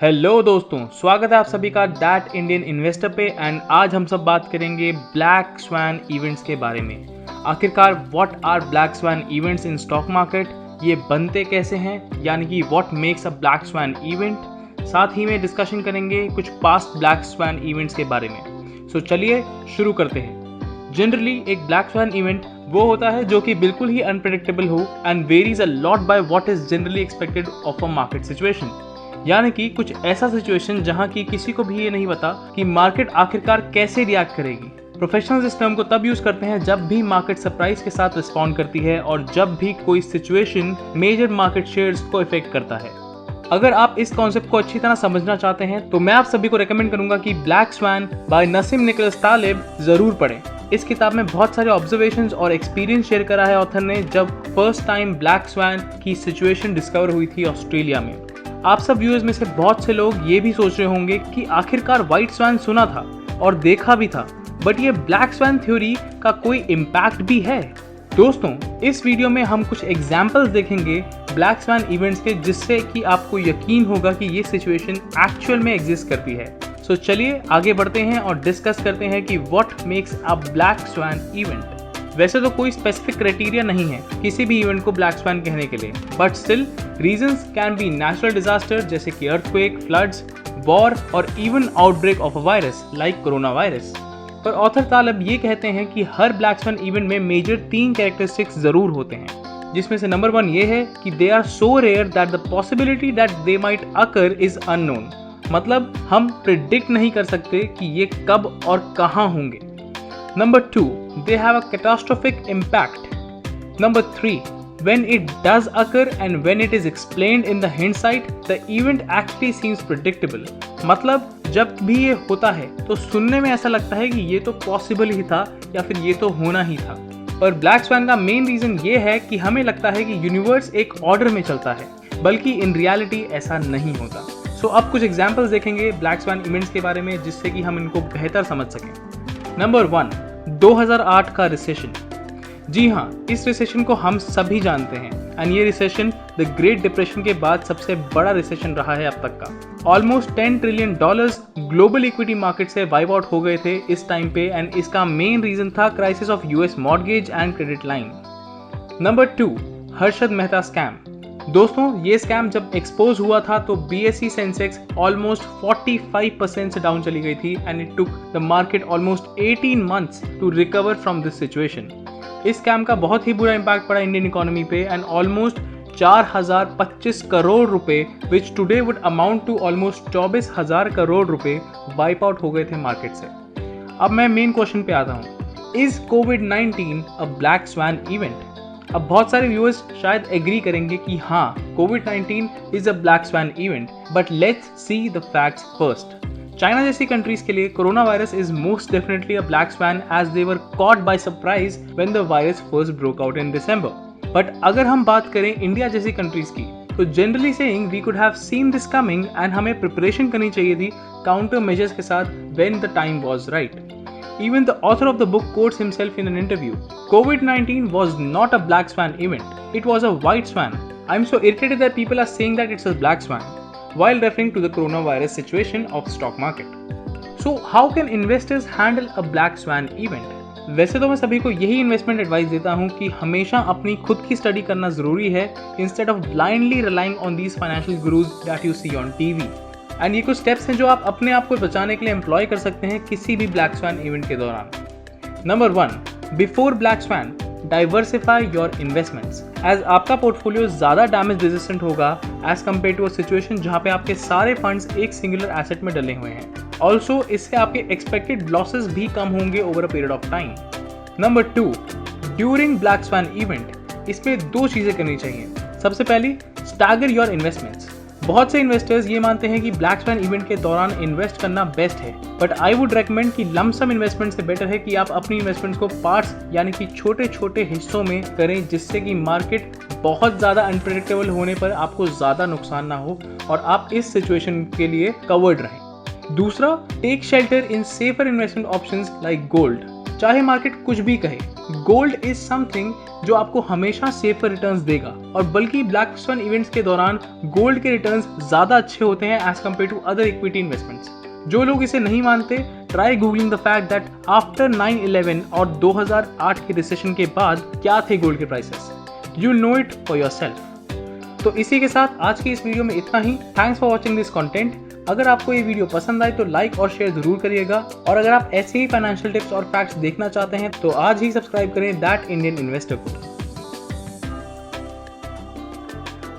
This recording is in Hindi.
हेलो दोस्तों, स्वागत है आप सभी का दैट इंडियन इन्वेस्टर पे। एंड आज हम सब बात करेंगे ब्लैक स्वैन इवेंट्स के बारे में। आखिरकार what are black swan events in stock market, ये बनते कैसे हैं, यानी कि what makes a black swan event. साथ ही में डिस्कशन करेंगे कुछ पास्ट ब्लैक स्वैन इवेंट्स के बारे में। सो चलिए शुरू करते हैं। जनरली एक ब्लैक स्वैन इवेंट वो होता है जो कि बिल्कुल ही अनप्रेडिक्टेबल हो and varies a lot by what is generally expected of a market situation, यानी कि कुछ ऐसा सिचुएशन जहां की किसी को भी ये नहीं पता कि मार्केट आखिरकार कैसे रिएक्ट करेगी। प्रोफेशनल्स इस टर्म को तब यूज करते हैं जब भी मार्केट सरप्राइज के साथ रिस्पॉन्ड करती है और जब भी कोई सिचुएशन मेजर मार्केट शेयर्स को इफेक्ट करता है। अगर आप इस कॉन्सेप्ट को अच्छी तरह समझना चाहते हैं तो मैं आप सभी को रेकमेंड करूंगा कि black swan by Nassim Nicholas Taleb जरूर पढ़ें। इस किताब में बहुत सारे ऑब्जर्वेशंस और एक्सपीरियंस शेयर करा है ऑथर ने जब फर्स्ट टाइम ब्लैक स्वैन की सिचुएशन डिस्कवर हुई थी ऑस्ट्रेलिया में। आप सब व्यूअर्स में से बहुत से लोग ये भी सोच रहे होंगे कि आखिरकार व्हाइट स्वैन सुना था और देखा भी था, बट ये ब्लैक स्वैन थ्योरी का कोई इम्पैक्ट भी है। दोस्तों, इस वीडियो में हम कुछ एग्जाम्पल्स देखेंगे ब्लैक स्वैन इवेंट्स के, जिससे कि आपको यकीन होगा कि ये सिचुएशन एक्चुअल में एग्जिस्ट करती है। सो चलिए आगे बढ़ते हैं और डिस्कस करते हैं कि what makes a black swan event. वैसे तो कोई स्पेसिफिक क्राइटेरिया नहीं है किसी भी इवेंट को ब्लैक स्वैन कहने के लिए, but still reasons can be natural disaster जैसे कि अर्थक्वेक, फ्लड्स, वॉर और even outbreak of a virus like corona virus. पर ऑथर तालिब ये कहते हैं कि हर ब्लैक स्वैन इवेंट में मेजर 3 कैरेक्टरिस्टिक्स जरूर होते हैं, जिसमें से नंबर 1 ये है कि they are so rare that the possibility that they might occur is unknown. मतलब हम प्रिडिक्ट नहीं कर सकते कि ये कब और कहां होंगे। Number 2, they have a catastrophic impact. Number 3, when it does occur and when it is explained in the hindsight, the event actually seems predictable. मतलब जब भी ये होता है तो सुनने में ऐसा लगता है कि ये तो पॉसिबल ही था या फिर ये तो होना ही था। पर ब्लैक स्वैन का मेन रीजन ये है कि हमें लगता है कि यूनिवर्स एक ऑर्डर में चलता है, बल्कि इन रियलिटी ऐसा नहीं होता। सो अब कुछ एग्जाम्पल्स देखेंगे ब्लैक स्वैन इवेंट्स के बारे में, जिससे कि हम इनको बेहतर समझ सकें। नंबर 1, 2008 का रिसेशन। जी हाँ, इस रिसेशन को हम सभी जानते हैं एंड ये रिसेशन द ग्रेट डिप्रेशन के बाद सबसे बड़ा रिसेशन रहा है अब तक का। Almost $10 trillion global equity market से वाइप आउट हो गए थे इस टाइम पे एंड इसका मेन रीजन था crisis of US mortgage and credit line. Number 2, Harshad Mehta scam. दोस्तों, ये स्कैम जब एक्सपोज हुआ था तो BSE सेंसेक्स ऑलमोस्ट 45% से डाउन चली गई थी and it took the market almost 18 months to recover from this situation. इस स्कैम का बहुत ही बुरा इम्पैक्ट पड़ा इंडियन इकोनॉमी पे एंड ऑलमोस्ट 4025 करोड़ रुपए, which today would amount to almost 24,000 crore रुपए वाइप आउट हो गए थे मार्केट से। अब मैं मेन क्वेश्चन पे आता हूँ, इज कोविड-19 अ ब्लैक स्वैन इवेंट? अब बहुत सारे व्यूअर्स शायद एग्री करेंगे कि हाँ, कोविड-19 is a black swan event, but let's see the facts first. China जैसी कंट्रीज के लिए corona virus is most definitely a black swan as they were caught by surprise when the virus first broke out in December. But अगर हम बात करें इंडिया जैसी कंट्रीज की, तो generally saying we could have seen this coming and हमें प्रिपरेशन करनी चाहिए थी काउंटर मेजर्स के साथ when the time was right. Even the author of the book quotes himself in an interview. COVID-19 was not a black swan event. It was a white swan. I'm so irritated that people are saying that it's a black swan while referring to the coronavirus situation of stock market. So how can investors handle a black swan event? वैसे तो मैं सभी को यही इन्वेस्टमेंट एडवाइस देता हूँ कि हमेशा अपनी खुद की स्टडी करना जरूरी है instead of blindly relying on these financial gurus that you see on TV. And ये कुछ स्टेप्स हैं जो आप अपने आप को बचाने के लिए एम्प्लॉय कर सकते हैं किसी भी ब्लैक स्वैन इवेंट के दौरान। Number 1, before black swan diversify your investments. As आपका पोर्टफोलियो ज़्यादा डैमेज रेजिस्टेंट होगा as compare to a situation जहाँ पे आपके सारे फंड्स एक सिंगुलर एसेट में डले हुए हैं। ऑल्सो इससे आपके एक्सपेक्टेड लॉसेस भी कम होंगे over a period of time. Number 2, during black swan event इसमें 2 चीज़ें करनी चाहिए। सबसे पहली, स्टैगर योर इन्वेस्टमेंट्स। बहुत से इन्वेस्टर्स ये मानते हैं कि ब्लैक स्वैन इवेंट के दौरान इन्वेस्ट करना बेस्ट है, बट आई वुड रेकमेंड कि लमसम इन्वेस्टमेंट से बेटर है कि आप अपनी इन्वेस्टमेंट्स को पार्ट्स यानी कि छोटे छोटे हिस्सों में करें, जिससे कि मार्केट बहुत ज़्यादा अनप्रेडिक्टेबल होने पर आपको ज़्यादा नुकसान ना हो और आप इस सिचुएशन के लिए कवर्ड रहें। दूसरा, take shelter in safer investment options like gold. चाहे मार्केट कुछ भी कहे, गोल्ड इज समथिंग जो आपको हमेशा सेफर रिटर्न्स देगा, और बल्कि ब्लैक स्वैन इवेंट्स के दौरान गोल्ड के रिटर्न्स ज्यादा अच्छे होते हैं as compare to other equity investments. जो लोग इसे नहीं मानते, try googling the fact that after 9/11 और 2008 के रिसेशन के बाद क्या थे गोल्ड के prices. You know it for yourself. तो इसी के साथ आज की इस वीडियो में इतना ही। Thanks for watching this content. अगर आपको ये वीडियो पसंद आए तो लाइक और शेयर जरूर करिएगा, और अगर आप ऐसे ही फाइनेंशियल टिप्स और फैक्ट्स देखना चाहते हैं तो आज ही सब्सक्राइब करें दैट इंडियन इन्वेस्टर को।